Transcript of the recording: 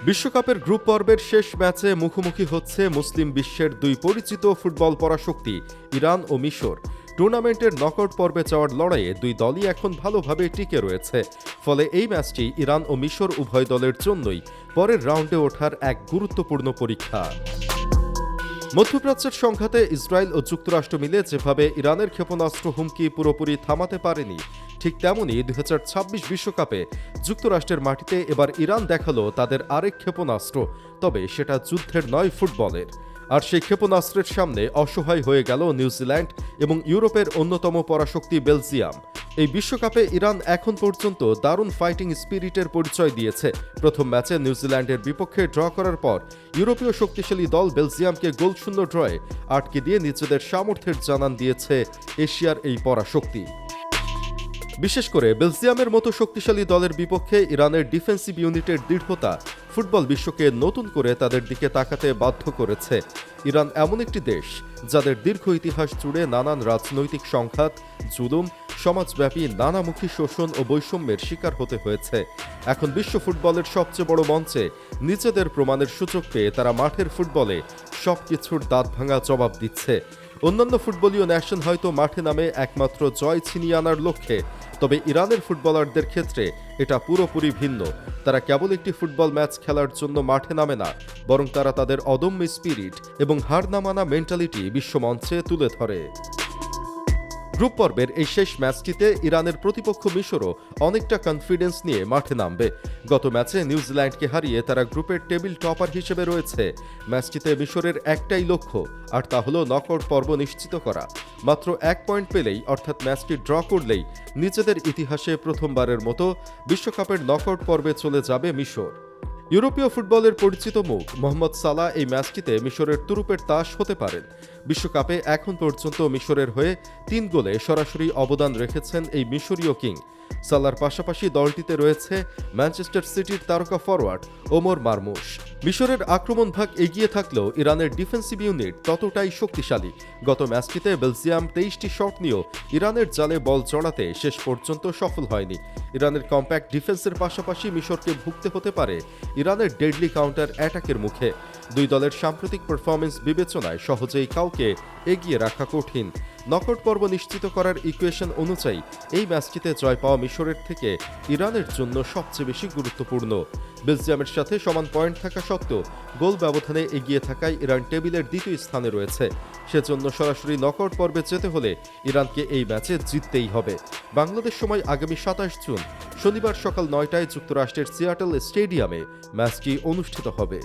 বিশ্বকাপের গ্রুপ পর্বের শেষ ম্যাচে মুখোমুখি হচ্ছে মুসলিম বিশ্বের দুই পরিচিত ফুটবল পরাশক্তি ইরান ও মিশর। টুর্নামেন্টের নকআউট পর্বে যাওয়ার লড়াইয়ে দুই দলই এখন ভালোভাবে টিকে রয়েছে। ফলে এই ম্যাচটি ইরান ও মিশর উভয় দলের জন্যই পরের রাউন্ডে ওঠার এক গুরুত্বপূর্ণ পরীক্ষা। মধ্যপ্রাচ্যের সংঘাতে ইসরায়েল ও যুক্তরাষ্ট্র মিলে যেভাবে ইরানের ক্ষেপণাস্ত্র হুমকি পুরোপুরি থামাতে পারেনি, ঠিক তেমনই 2026 বিশ্বকাপে যুক্তরাষ্ট্রের মাটিতে এবার ইরান দেখালো তাদের আরেক ক্ষেপণাস্ত্র, তবে সেটা যুদ্ধের নয়, ফুটবলের। আর সেই ক্ষেপণাস্ত্রের সামনে অসহায় হয়ে গেল নিউজিল্যান্ড এবং ইউরোপের অন্যতম পরাশক্তি বেলজিয়াম। এই বিশ্বকাপে ইরান এখন পর্যন্ত দারুণ ফাইটিং স্পিরিটের পরিচয় দিয়েছে। প্রথম ম্যাচে নিউজিল্যান্ডের বিপক্ষে ড্র করার পর ইউরোপীয় শক্তিশালী দল বেলজিয়ামকে গোলশূন্য ড্রয়ে আটকে দিয়ে নিজেদের সামর্থ্যের জানান দিয়েছে এশিয়ার এই পরাশক্তি। বিশেষ করে বেলজিয়ামের মতো শক্তিশালী দলের বিপক্ষে ইরানের ডিফেন্সিভ ইউনিটের দৃঢ়তা ফুটবল বিশ্বকে নতুন করে তাদের দিকে তাকাতে বাধ্য করেছে। ইরান এমন একটি দেশ যাদের দীর্ঘ ইতিহাস জুড়ে নানান রাজনৈতিক সংঘাত, জুলুম, সমাজব্যাপী নানামুখী শোষণ ও বৈষম্যের শিকার হতে হয়েছে। এখন বিশ্ব ফুটবলের সবচেয়ে বড় মঞ্চে নিজেদের প্রমাণের সুযোগ পেয়ে তারা মাঠের ফুটবলে সবকিছুর দাঁতভাঙা জবাব দিচ্ছে। অন্যান্য ফুটবলীয় ন্যাশন হয়তো মাঠে নামে একমাত্র জয় ছিনিয়ে আনার লক্ষ্যে, তবে ইরানের ফুটবলারদের ক্ষেত্রে এটা পুরোপুরি ভিন্ন। তারা কেবল একটি ফুটবল ম্যাচ খেলার জন্য মাঠে নামে না, বরং তারা তাদের অদম্য স্পিরিট এবং হার না মানা মেন্টালিটি বিশ্বমঞ্চে তুলে ধরে। গ্রুপ পর্বের এই শেষ ম্যাচটিতে ইরানের প্রতিপক্ষ মিশরও অনেকটা কনফিডেন্স নিয়ে মাঠে নামবে। গত ম্যাচে নিউজিল্যান্ডকে হারিয়ে তারা গ্রুপের টেবিল টপার হিসেবে রয়েছে। ম্যাচটিতে মিশরের একটাই লক্ষ্য, আর তা হলো নকআউট পর্ব নিশ্চিত করা। মাত্র 1 পয়েন্ট পেলেই, অর্থাৎ ম্যাচটি ড্র করলেই নিজেদের ইতিহাসে প্রথমবারের মতো বিশ্বকাপের নকআউট পর্বে চলে যাবে মিশর। ইউরোপীয় ফুটবলের পরিচিত মুখ মোহাম্মদ সালাহ এই ম্যাচটিতে মিশরের তুরুপের তাস হতে পারেন। বিশ্বকাপে এখন পর্যন্ত মিশরের হয়ে 3 গোলে সরাসরি অবদান রেখেছেন এই মিশরীয় কিং। সালার পাশাপাশি দলটিতে রয়েছে ম্যানচেস্টার সিটির তারকা ফরওয়ার্ড ওমর মারমুশ। মিশরের আক্রমণ ভাগ এগিয়ে থাকলেও ইরানের ডিফেন্সিভ ইউনিট ততটাই শক্তিশালী। গত ম্যাচটিতে বেলজিয়াম 23টি শট নিয়েও ইরানের জালে বল জড়াতে শেষ পর্যন্ত সফল হয়নি। ইরানের কম্প্যাক্ট ডিফেন্সের পাশাপাশি মিশরকে ভুগতে হতে পারে ইরানের ডেডলি কাউন্টার অ্যাটাকের মুখে। দুই দলের সাম্প্রতিক পারফরমেন্স বিবেচনায় সহজেই কাউকে এগিয়ে রাখা কঠিন। নকআউট পর্ব নিশ্চিত করার ইকুয়েশন অনুযায়ী এই ম্যাচটিতে জয় পাওয়া মিশরের থেকে ইরানের জন্য সবচেয়ে বেশি গুরুত্বপূর্ণ। বেলজিয়ামের সাথে সমান পয়েন্ট থাকা সত্ত্বেও গোল ব্যবধানে এগিয়ে থাকায় ইরান টেবিলের দ্বিতীয় স্থানে রয়েছে। সেজন্য সরাসরি নকআউট পর্বে যেতে হলে ইরানকে এই ম্যাচে জিততেই হবে। বাংলাদেশ সময় আগামী 27 জুন শনিবার সকাল 9টায় যুক্তরাষ্ট্রের সিয়াটল স্টেডিয়ামে ম্যাচটি অনুষ্ঠিত হবে।